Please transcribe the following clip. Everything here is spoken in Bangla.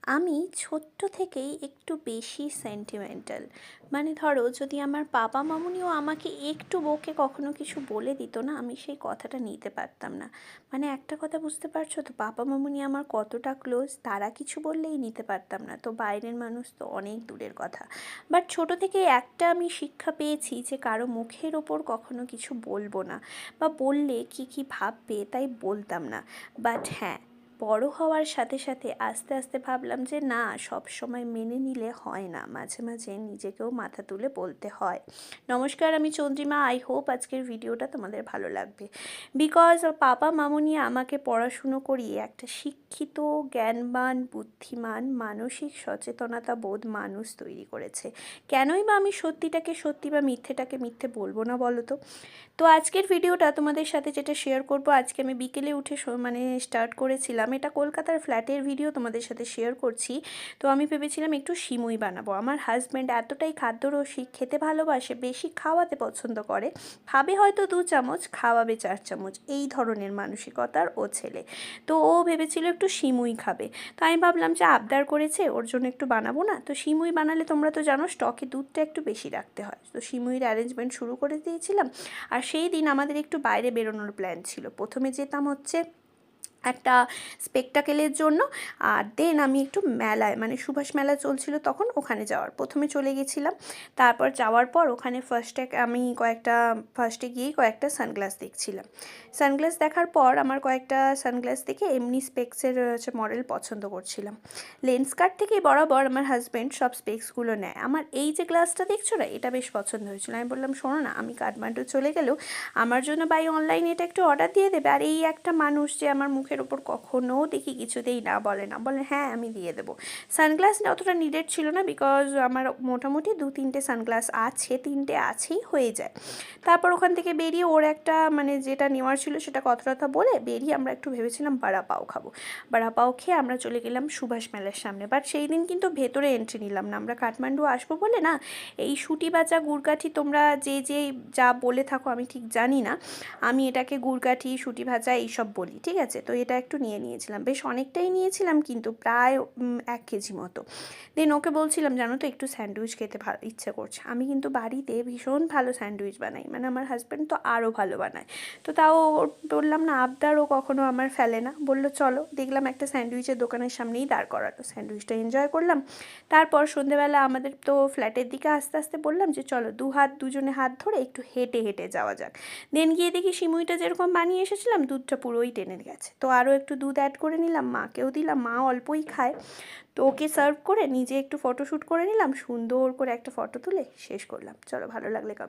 আমি ছোট্ট থেকেই একটু বেশি সেন্টিমেন্টাল। মানে ধরো যদি আমার বাবা মামুনিও আমাকে একটু বকে কখনো কিছু বলে দিত না, আমি সেই কথাটা নিতে পারতাম না। মানে একটা কথা বুঝতে পারছো তো, বাবা মামুনি আমার কতটা ক্লোজ, তারা কিছু বললেই নিতে পারতাম না, তো বাইরের মানুষ তো অনেক দূরের কথা। বাট ছোট থেকে একটা আমি শিক্ষা পেয়েছি যে কারো মুখের ওপর কখনো কিছু বলবো না, বা বললে কি কি ভাববে তাই বলতাম না। বাট হ্যাঁ, বড় হওয়ার সাথে সাথে আস্তে আস্তে ভাবলাম যে না, সব সময় মেনে নিলে হয় না, মাঝে মাঝে নিজেকেও মাথা তুলে বলতে হয়। নমস্কার, আমি চন্দ্রিমা। আই হোপ আজকের ভিডিওটা তোমাদের ভালো লাগবে। বিকজ পাপা মামুনি আমাকে পড়াশুনো করিয়ে একটা শিক্ষিত, জ্ঞানবান, বুদ্ধিমান, মানসিক সচেতনতা বোধ মানুষ তৈরি করেছে। কেনই বা আমি সত্যিটাকে সত্যি বা মিথ্যেটাকে মিথ্যে বলবো না বলো তো? তো আজকের ভিডিওটা তোমাদের সাথে যেটা শেয়ার করব, আজকে আমি বিকেলে উঠে মানে স্টার্ট করেছিলাম। এটা কলকাতার ফ্ল্যাটের ভিডিও তোমাদের সাথে শেয়ার করছি। তো আমি ভেবেছিলাম একটু সিমুই বানাবো। আমার হাজব্যান্ড এতটাই খাদ্যরসিক, খেতে ভালোবাসে, বেশি খাওয়াতে পছন্দ করে, খাবে হয়তো 2 চামচ, খাওয়াবে 4 চামচ, এই ধরনের মানসিকতার ও ছেলে। তো ও ভেবেছিল একটু সিমুই খাবে। তো আমি ভাবলাম যে আবদার করেছে, ওর জন্য একটু বানাবো না। তো সিমুই বানালে তোমরা তো জানো স্টকে দুধটা একটু বেশি রাখতে হয়, তো সিমুইয়ের অ্যারেঞ্জমেন্ট শুরু করে দিয়েছিলাম। আর সেই দিন আমাদের একটু বাইরে বেরোনোর প্ল্যান ছিল। প্রথমে যেতাম হচ্ছে একটা স্পেকটাকেলের জন্য, আর দেন আমি একটু মেলায়, মানে সুভাষ মেলা চলছিল তখন, ওখানে যাওয়ার প্রথমে চলে গেছিলাম। তারপর যাওয়ার পর ওখানে আমি ফার্স্টে গিয়েই কয়েকটা সানগ্লাস দেখছিলাম। সানগ্লাস দেখার পর আমার কয়েকটা সানগ্লাস দেখে এমনি স্পেক্সের মডেল পছন্দ করছিলাম। লেন্স কার্ট থেকে বরাবর আমার হাজব্যান্ড সব স্পেক্সগুলো নেয়। আমার এই যে গ্লাসটা দেখছো না, এটা বেশ পছন্দ হয়েছিল। আমি বললাম শোনো না, আমি কাঠমান্ডু চলে গেলেও আমার জন্য বাই অনলাইনে এটা একটু অর্ডার দিয়ে দেবে। আর এই একটা মানুষ যে আমার মুখের ওপর কখনো দেখি কিছুতেই না বলে না, বলে হ্যাঁ আমি দিয়ে দেবো। সানগ্লাস অতটা নিডেড ছিল না, বিকজ আমার মোটামুটি 2-3টে সানগ্লাস আছে, 3টে আছেই, হয়ে যায়। তারপর ওখান থেকে বেরিয়ে ওর একটা মানে যেটা নেওয়ার ছিল সেটা কথা বলে বেরিয়ে আমরা একটু ভেবেছিলাম বাড়া পাও খাবো। বাড়া পাও খেয়ে আমরা চলে গেলাম সুভাষ মেলার সামনে। বাট সেই দিন কিন্তু ভেতরে এন্ট্রি নিলাম না, আমরা কাঠমান্ডু আসবো বলে না, এই শুঁটি বাজা গুড়কাঠি তোমরা যে যে যা বলে থাকো আমি ঠিক জানি না, আমি এটাকে গুড়কাঠি, শুঁটি ভাজা এইসব বলি, ঠিক আছে? তো এটা একটু নিয়েছিলাম, বেশ অনেকটাই নিয়েছিলাম, কিন্তু প্রায় 1 কেজি মতো। দেন ওকে বলছিলাম জানো তো একটু স্যান্ডউইচ খেতে ভালো ইচ্ছে করছে। আমি কিন্তু বাড়িতে ভীষণ ভালো স্যান্ডউইচ বানাই, মানে আমার হাজব্যান্ড তো আরও ভালো বানায়। তো তাও বললাম না, আবদারও কখনো আমার ফেলে না। বললো চলো, দেখলাম একটা স্যান্ডউইচের দোকানের সামনেই দাঁড় করালো, স্যান্ডউইচটা এনজয় করলাম। তারপর সন্ধেবেলা আমাদের তো ফ্ল্যাটের দিকে আস্তে আস্তে বললাম যে চলো দুজনে হাত ধরে একটু হেঁটে হেঁটে যাওয়া যাক। দেন গিয়ে দেখি সিমুইটা যেরকম বানিয়ে এসেছিলাম, দুধটা পুরোই টেনে গেছে। তো আরও একটু দুধ অ্যাড করে নিলাম, মাকেও দিলাম, মা অল্পই খায়। তো ওকে সার্ভ করে নিজে একটু ফটোশ্যুট করে নিলাম, সুন্দর করে একটা ফটো তুলে শেষ করলাম। চলো, ভালো লাগলে